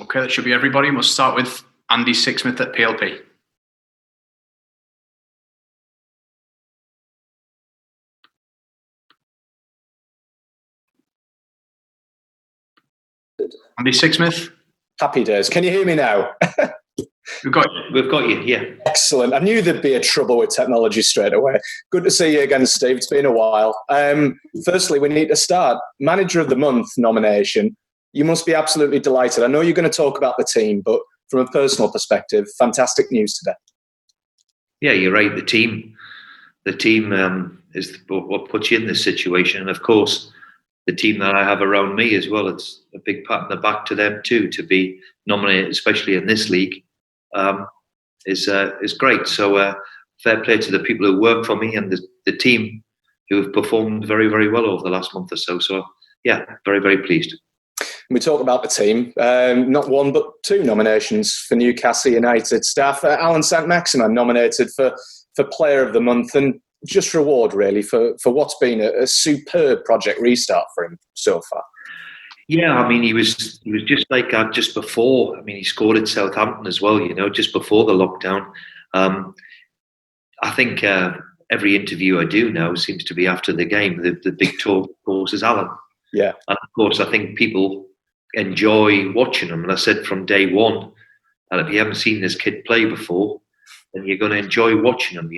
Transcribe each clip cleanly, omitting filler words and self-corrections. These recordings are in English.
Okay, that should be everybody. We'll start with Andy Sixsmith at PLP. Andy Sixsmith. Happy days. Can you hear me now? We've got you, yeah. Excellent. I knew there'd be a trouble with technology straight away. Good to see you again, Steve. It's been a while. Firstly, we need to start. Manager of the Month nomination. You must be absolutely delighted. I know you're going to talk about the team, but from a personal perspective, fantastic news today. Yeah, you're right. The team is what puts you in this situation. And of course, the team that I have around me as well, it's a big pat on the back to them too, to be nominated, especially in this league, is great. So fair play to the people who work for me and the team who have performed very, very well over the last month or so. So yeah, very, very pleased. We talk about the team, not one but two nominations for Newcastle United staff. Allan Saint-Maximin nominated for Player of the Month, and just reward really for what's been a superb project restart for him so far. Yeah, I mean he was just like that just before. I mean he scored at Southampton as well, just before the lockdown. I think every interview I do now seems to be after the game. The big talk, of course, is Allan. Yeah, and of course I think people enjoy watching him. And I said from day one, and if you haven't seen this kid play before, then you're going to enjoy watching him.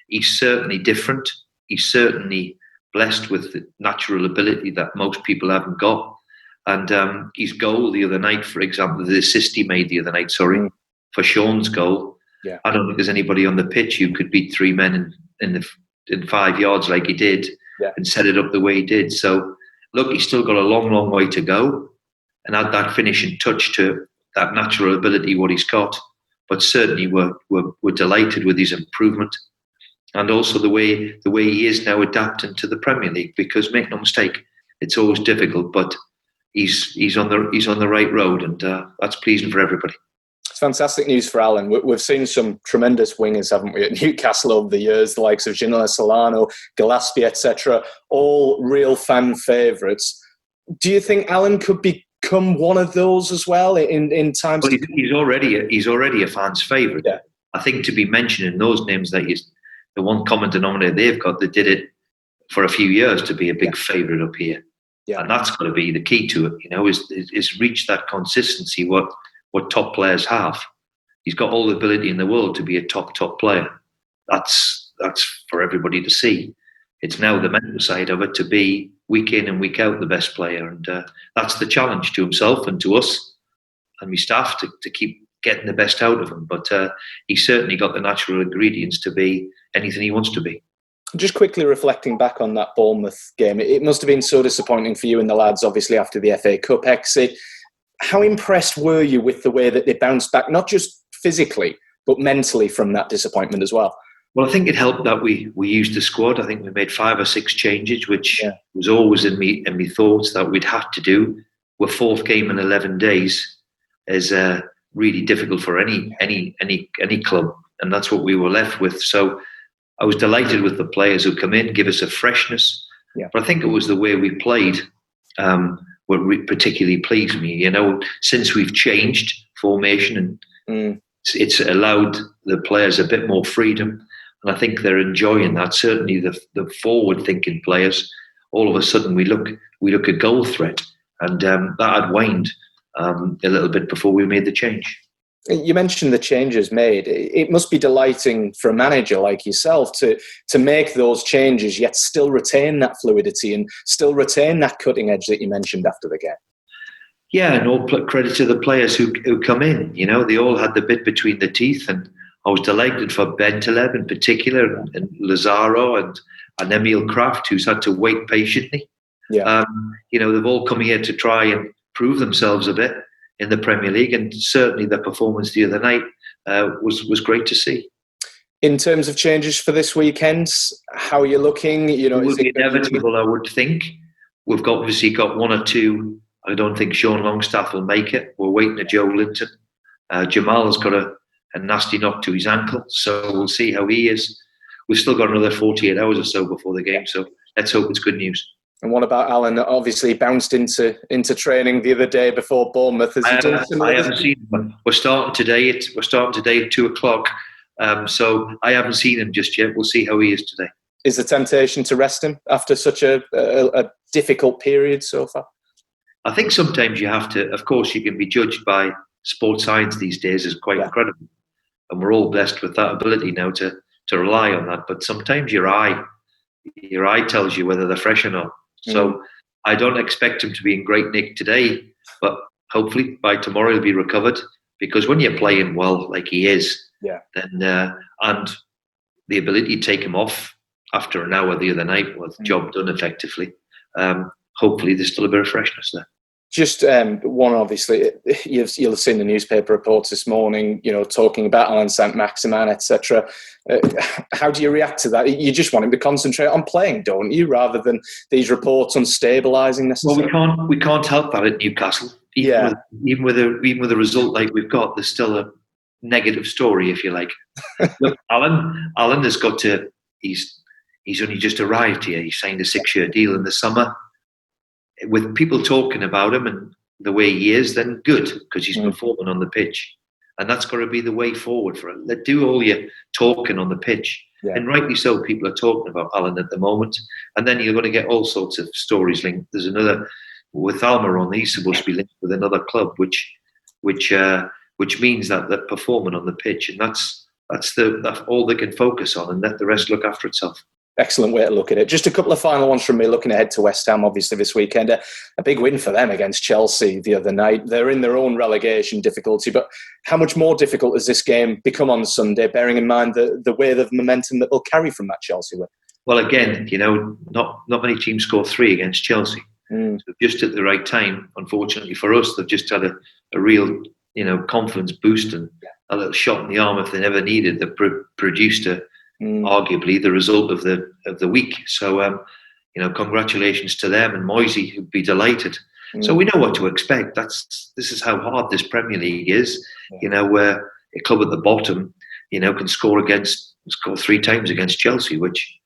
He's certainly different. He's certainly blessed with the natural ability that most people haven't got. And his goal the other night, for example, the assist he made the other night, for Sean's goal. Yeah. I don't think there's anybody on the pitch who could beat three men in 5 yards like he did and set it up the way he did. So, look, he's still got a long, long way to go and add that finishing touch to that natural ability, what he's got. But certainly we're delighted with his improvement. And also the way he is now adapting to the Premier League, because make no mistake, it's always difficult, but he's on the right road, and that's pleasing for everybody. It's fantastic news for Allan. We've seen some tremendous wingers, haven't we, at Newcastle over the years, the likes of Ginola Solano, Gillespie, etc., all real fan favourites. Do you think Allan could become one of those as well in times? Well, he's already a fan's favourite. Yeah. I think to be mentioning those names that the one common denominator they've got that did it for a few years to be a big favourite up here. Yeah. And that's got to be the key to it, is reach that consistency, what top players have. He's got all the ability in the world to be a top player. That's for everybody to see. It's now the mental side of it to be week in and week out the best player. And that's the challenge to himself and to us and my staff to keep getting the best out of him. But he's certainly got the natural ingredients to be anything he wants to be. Just quickly reflecting back on that Bournemouth game, it must have been so disappointing for you and the lads, obviously, after the FA Cup exit. How impressed were you with the way that they bounced back, not just physically, but mentally from that disappointment as well? Well, I think it helped that we used the squad. I think we made 5 or 6 changes, which was always in me thoughts that we'd have to do. We're 4th game in 11 days is really difficult for any club, and that's what we were left with. So I was delighted with the players who come in, give us a freshness. Yeah. But I think it was the way we played what particularly pleased me. Since we've changed formation and it's allowed the players a bit more freedom, and I think they're enjoying that. Certainly the forward-thinking players. All of a sudden we look a goal threat, and that had waned a little bit before we made the change. You mentioned the changes made. It must be delighting for a manager like yourself to make those changes, yet still retain that fluidity and still retain that cutting edge that you mentioned after the game. Yeah, and all credit to the players who come in. They all had the bit between the teeth, and I was delighted for Bentaleb in particular, and Lazaro and Emil Kraft, who's had to wait patiently. Yeah. They've all come here to try and prove themselves a bit in the Premier League, and certainly the performance the other night was great to see. In terms of changes for this weekend, how are you looking? It will be inevitable, I would think. We've obviously got 1 or 2. I don't think Sean Longstaff will make it. We're waiting for Joe Linton. Jamal has got a nasty knock to his ankle, so we'll see how he is. We've still got another 48 hours or so before the game, so let's hope it's good news. And what about Alan? Obviously, he bounced into training the other day before Bournemouth. Has he done similar? I haven't seen him. We're starting today at 2:00. So I haven't seen him just yet. We'll see how he is today. Is the temptation to rest him after such a difficult period so far? I think sometimes you have to. Of course, you can be judged by sports science these days is quite incredible, and we're all blessed with that ability now to rely on that. But sometimes your eye tells you whether they're fresh or not. So I don't expect him to be in great nick today, but hopefully by tomorrow he'll be recovered. Because when you're playing well, like he is, then and the ability to take him off after an hour the other night was job done effectively. Hopefully there's still a bit of freshness there. Just one, obviously, you'll have seen the newspaper reports this morning, talking about Allan Saint-Maximin, etc. How do you react to that? You just want him to concentrate on playing, don't you, rather than these reports on stabilising necessarily? Well, we can't help that at Newcastle. Even with a result like we've got, there's still a negative story, if you like. Look, Alan has got to. He's only just arrived here. He signed a 6-year deal in the summer. With people talking about him and the way he is, then good, because he's performing on the pitch. And that's got to be the way forward for him. Do all your talking on the pitch. Yeah. And rightly so, people are talking about Alan at the moment. And then you're going to get all sorts of stories linked. There's another, with Almiron, he's supposed to be linked with another club, which means that they're performing on the pitch. And that's all they can focus on, and let the rest look after itself. Excellent way to look at it. Just a couple of final ones from me, looking ahead to West Ham, obviously, this weekend. A big win for them against Chelsea the other night. They're in their own relegation difficulty, but how much more difficult has this game become on Sunday, bearing in mind the wave of momentum that they'll carry from that Chelsea win? Well, again, not many teams score 3 against Chelsea. So just at the right time, unfortunately for us, they've just had a real confidence boost and a little shot in the arm if they never needed that produced arguably the result of the week. So congratulations to them, and Moisey who'd be delighted. So we know what to expect. This is how hard this Premier League is. Where a club at the bottom can score 3 times against Chelsea, which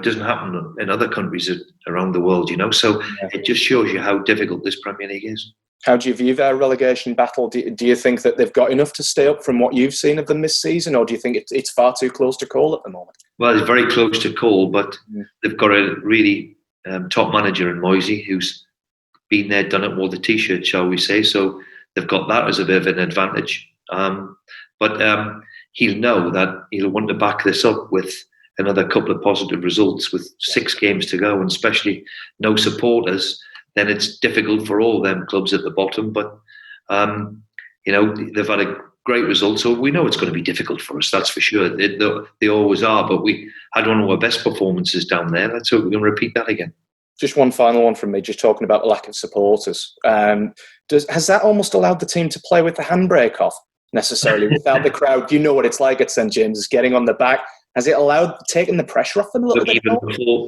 doesn't happen in other countries around the world. So it just shows you how difficult this Premier League is. How do you view their relegation battle? Do you think that they've got enough to stay up from what you've seen of them this season, or do you think it's far too close to call at the moment? Well, it's very close to call, but they've got a really top manager in Moisey who's been there, done it, wore the T-shirt, shall we say. So they've got that as a bit of an advantage. But he'll know that he'll want to back this up with another couple of positive results with 6 games to go, and especially no supporters. Then it's difficult for all them clubs at the bottom. But, they've had a great result. So we know it's going to be difficult for us, that's for sure. They always are. But we had one of our best performances down there. Let's hope we can repeat that again. Just one final one from me, just talking about the lack of supporters. Has that almost allowed the team to play with the handbrake off, necessarily, without the crowd? You know what it's like at St James's, getting on the back. Has it allowed taking the pressure off them a little bit?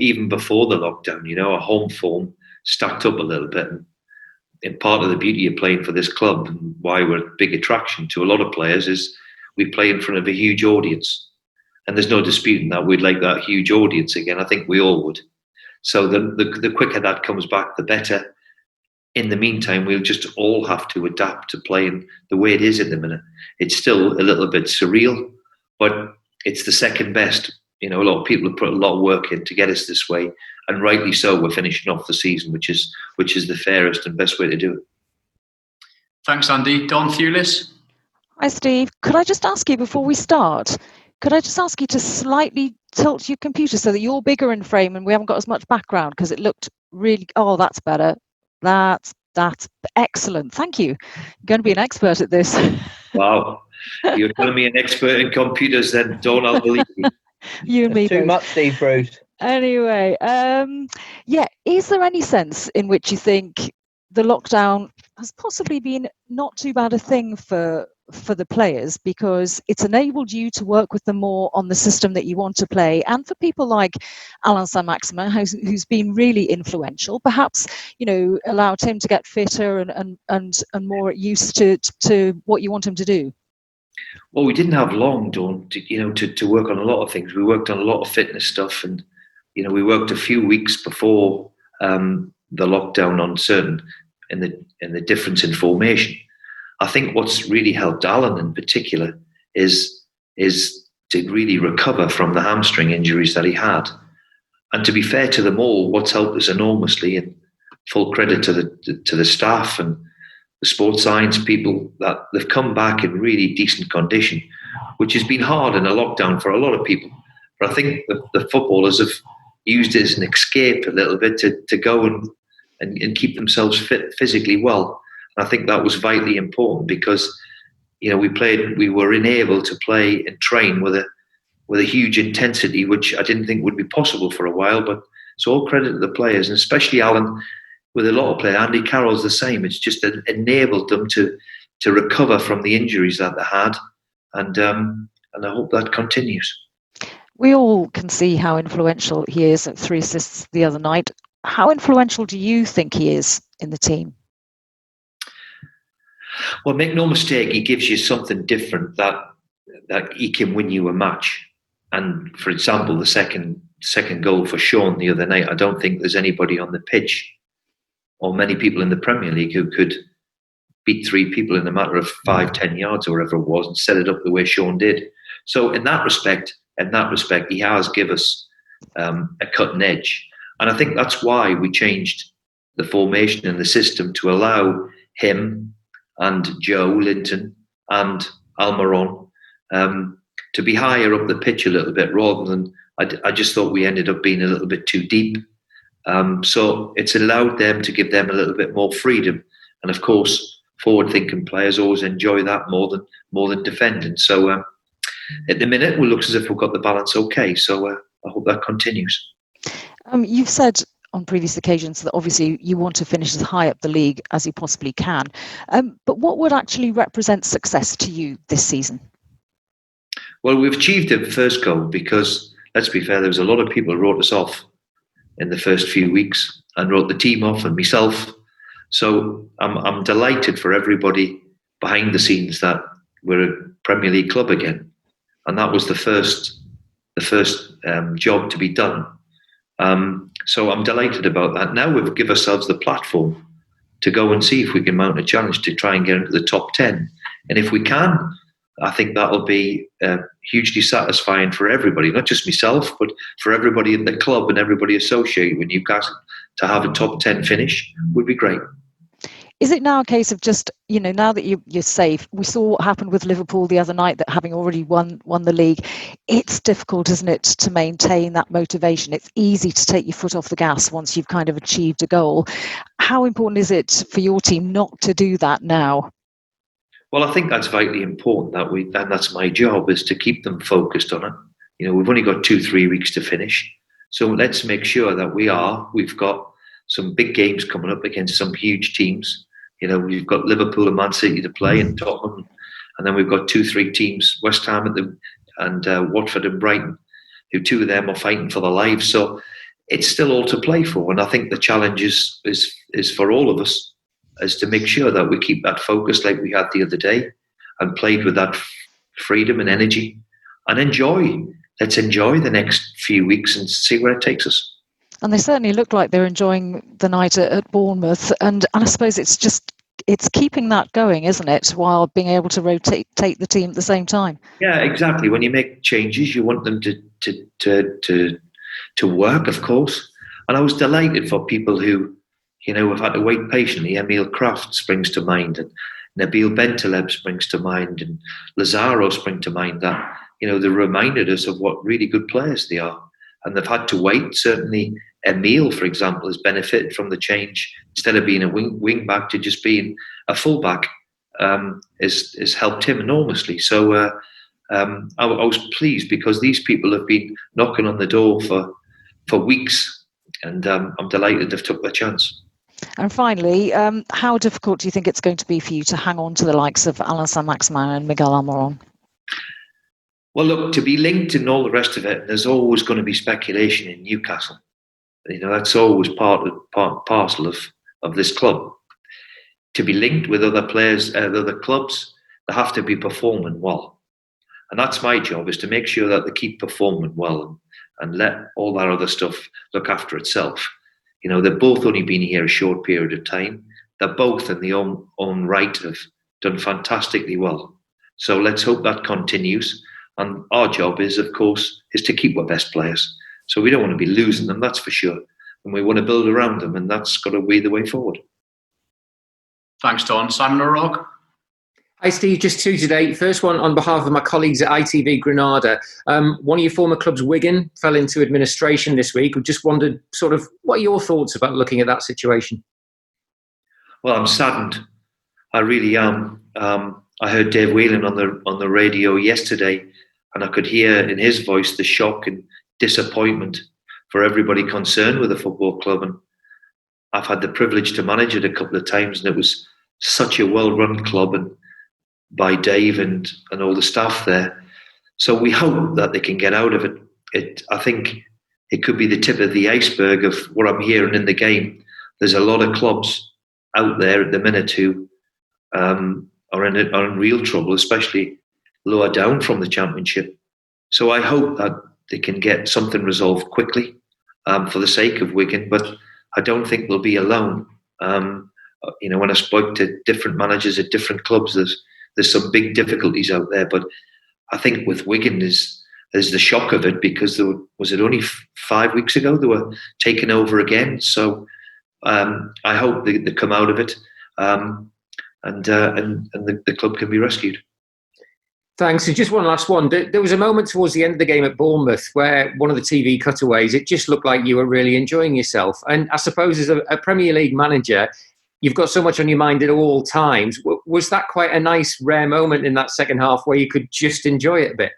Even before the lockdown, our home form stacked up a little bit, and part of the beauty of playing for this club and why we're a big attraction to a lot of players is we play in front of a huge audience, and there's no disputing that we'd like that huge audience again. I think we all would. So the quicker that comes back, the better. In the meantime, we'll just all have to adapt to playing the way it is at the minute. It's still a little bit surreal, but it's the second best. A lot of people have put a lot of work in to get us this way, and rightly so. We're finishing off the season, which is the fairest and best way to do it. Thanks, Andy. Don Thewlis. Hi, Steve. Could I just ask you before we start? Could I just ask you to slightly tilt your computer so that you're bigger in frame and we haven't got as much background, because it looked really. Oh, that's better. That's excellent. Thank you. I'm going to be an expert at this. Wow. You're telling me an expert in computers, then don't I believe you. You and me too much, Steve Bruce. Anyway, is there any sense in which you think the lockdown has possibly been not too bad a thing for the players, because it's enabled you to work with them more on the system that you want to play, and for people like Allan Saint-Maximin, who's been really influential, perhaps allowed him to get fitter and more used to what you want him to do? Well, we didn't have long, Dawn, to work on a lot of things. We worked on a lot of fitness stuff, and we worked a few weeks before the lockdown on certain in the difference in formation. I think what's really helped Allan in particular is to really recover from the hamstring injuries that he had. And to be fair to them all, what's helped us enormously, and full credit to the staff and the sports science people, that they've come back in really decent condition, which has been hard in a lockdown for a lot of people. But I think the footballers have used it as an escape a little bit to go and keep themselves fit physically well. And I think that was vitally important because, you know, we were unable to play and train with a huge intensity, which I didn't think would be possible for a while. But it's all credit to the players, and especially Allan. With a lot of players, Andy Carroll's the same. It's just enabled them to recover from the injuries that they had, and I hope that continues. We all can see how influential he is at 3 assists the other night. How influential do you think he is in the team? Well, make no mistake, he gives you something different that he can win you a match. And for example, the second goal for Sean the other night, I don't think there's anybody on the pitch or many people in the Premier League who could beat 3 people in a matter of 5-10 yards or whatever it was and set it up the way Sean did. So in that respect, he has given us a cutting edge. And I think that's why we changed the formation and the system to allow him and Joe Linton and Almiron to be higher up the pitch a little bit, rather than I just thought we ended up being a little bit too deep. So it's allowed them to give them a little bit more freedom, and of course, forward-thinking players always enjoy that more than defending. So at the minute, it looks as if we've got the balance okay. So I hope that continues. You've said on previous occasions that obviously you want to finish as high up the league as you possibly can. But what would actually represent success to you this season? Well, we've achieved the first goal because, let's be fair, there was a lot of people who wrote us off in the first few weeks and wrote the team off, and myself. So I'm delighted for everybody behind the scenes that we're a Premier League club again, and that was the first job to be done. So I'm delighted about that. Now we've given ourselves the platform to go and see if we can mount a challenge to try and get into the top 10. And if we can, I think that'll be hugely satisfying for everybody, not just myself, but for everybody in the club and everybody associated with Newcastle. To have a top 10 finish would be great. Is it now a case of just, now that you're safe? We saw what happened with Liverpool the other night, that having already won the league, it's difficult, isn't it, to maintain that motivation? It's easy to take your foot off the gas once you've kind of achieved a goal. How important is it for your team not to do that now? Well, I think that's vitally important, and that's my job, is to keep them focused on it. We've only got 2-3 weeks to finish. So let's make sure that we've got some big games coming up against some huge teams. We've got Liverpool and Man City to play, and Tottenham, and then we've got 2-3 teams, West Ham and Watford and Brighton, who 2 of them are fighting for their lives. So it's still all to play for, and I think the challenge is for all of us, is to make sure that we keep that focus like we had the other day, and played with that freedom and energy, and let's enjoy the next few weeks and see where it takes us. And they certainly look like they're enjoying the night at Bournemouth. And I suppose it's keeping that going, isn't it, while being able to rotate the team at the same time? Yeah, exactly. When you make changes, you want them to work, of course. And I was delighted for people who, have had to wait patiently. Emil Kraft springs to mind, and Nabil Bentaleb springs to mind, and Lazaro spring to mind, that, they reminded us of what really good players they are. And they've had to wait. Certainly, Emil, for example, has benefited from the change. Instead of being a wing back to just being a full back, has helped him enormously. So I was pleased, because these people have been knocking on the door for weeks, and I'm delighted they've took their chance. And finally, how difficult do you think it's going to be for you to hang on to the likes of Allan Saint-Maximin and Miguel Almiron? Well, look, to be linked and all the rest of it, there's always going to be speculation in Newcastle. That's always part and parcel of this club. To be linked with other players, other clubs, they have to be performing well. And that's my job, is to make sure that they keep performing well, and let all that other stuff look after itself. They've both only been here a short period of time. They're both in their own right have done fantastically well. So let's hope that continues. And our job is, of course, is to keep our best players. So we don't want to be losing them, that's for sure. And we want to build around them, and that's got to be the way forward. Thanks, Don. Simon O'Rourke? Hi, Steve. Just two today. First one on behalf of my colleagues at ITV Granada. One of your former clubs, Wigan, fell into administration this week. We just wondered sort of what are your thoughts about looking at that situation? Well, I'm saddened. I really am. I heard Dave Whelan on the radio yesterday, and I could hear in his voice the shock and disappointment for everybody concerned with the football club. And I've had the privilege to manage it a couple of times, and it was such a well-run club, and by Dave and all the staff there. So we hope that they can get out of it. I think it could be the tip of the iceberg of what I'm hearing in the game. There's a lot of clubs out there at the minute who are in real trouble, especially lower down from the Championship. So I hope that they can get something resolved quickly for the sake of Wigan, but I don't think they'll be alone. When I spoke to different managers at different clubs, there's some big difficulties out there, but I think with Wigan there's the shock of it, because was it only 5 weeks ago they were taken over again. So I hope they come out of it, and the club can be rescued. Thanks. And just one last one. There was a moment towards the end of the game at Bournemouth where one of the TV cutaways, it just looked like you were really enjoying yourself. And I suppose as a Premier League manager, you've got so much on your mind at all times. Was that quite a nice, rare moment in that second half where you could just enjoy it a bit?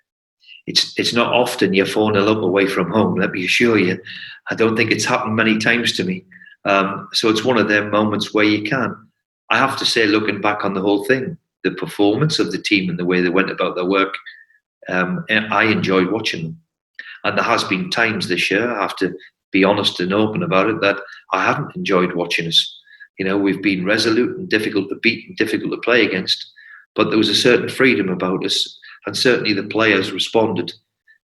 It's not often you're 4-0 up away from home, let me assure you. I don't think it's happened many times to me. So it's one of them moments where you can. I have to say, looking back on the whole thing, the performance of the team and the way they went about their work, I enjoyed watching them. And there has been times this year, I have to be honest and open about it, that I haven't enjoyed watching us. We've been resolute and difficult to beat and difficult to play against, but there was a certain freedom about us, and certainly the players responded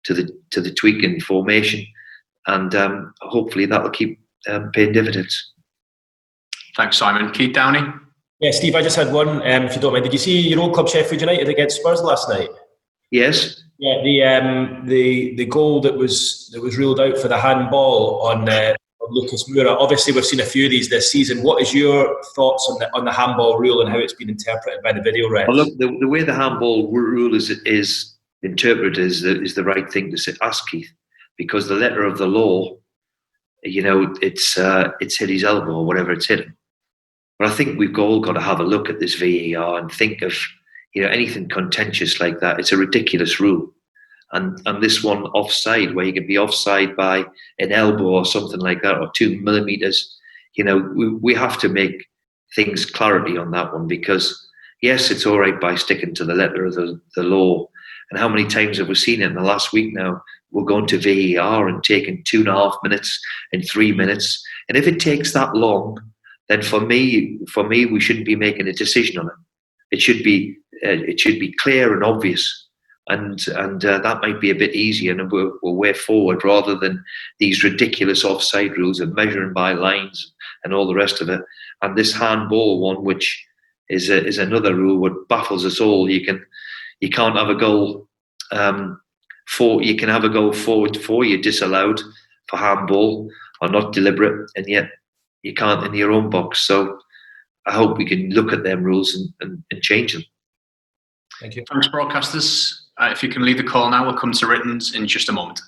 to the tweak in formation, and hopefully that will keep paying dividends. Thanks, Simon. Keith Downey? Yeah, Steve, I just had one, if you don't mind. Did you see your old club Sheffield United against Spurs last night? Yes. Yeah, the goal that was ruled out for the handball on Lucas Moura. Obviously, we've seen a few of these this season. What is your thoughts on the handball rule and how it's been interpreted by the video refs? Well, look, the way the handball rule is interpreted is the right thing to ask, Keith, because the letter of the law, it's hit his elbow or whatever it's hit him. But I think we've all got to have a look at this VAR and think of anything contentious like that. It's a ridiculous rule. And this one offside, where you can be offside by an elbow or something like that, or 2 millimeters, we have to make things clarity on that one, because yes, it's all right by sticking to the letter of the law. And how many times have we seen it in the last week now? We're going to VAR and taking 2.5 minutes and 3 minutes. And if it takes that long, then for me, we shouldn't be making a decision on it. It should be clear and obvious. And that might be a bit easier, and we're way forward, rather than these ridiculous offside rules and measuring by lines and all the rest of it. And this handball one, which is another rule what baffles us all. You can't have a goal you can have a goal forward for you disallowed for handball or not deliberate, and yet you can't in your own box. So I hope we can look at them rules and change them. Thank you. Thanks, broadcasters. If you can leave the call now, we'll come to writtens in just a moment.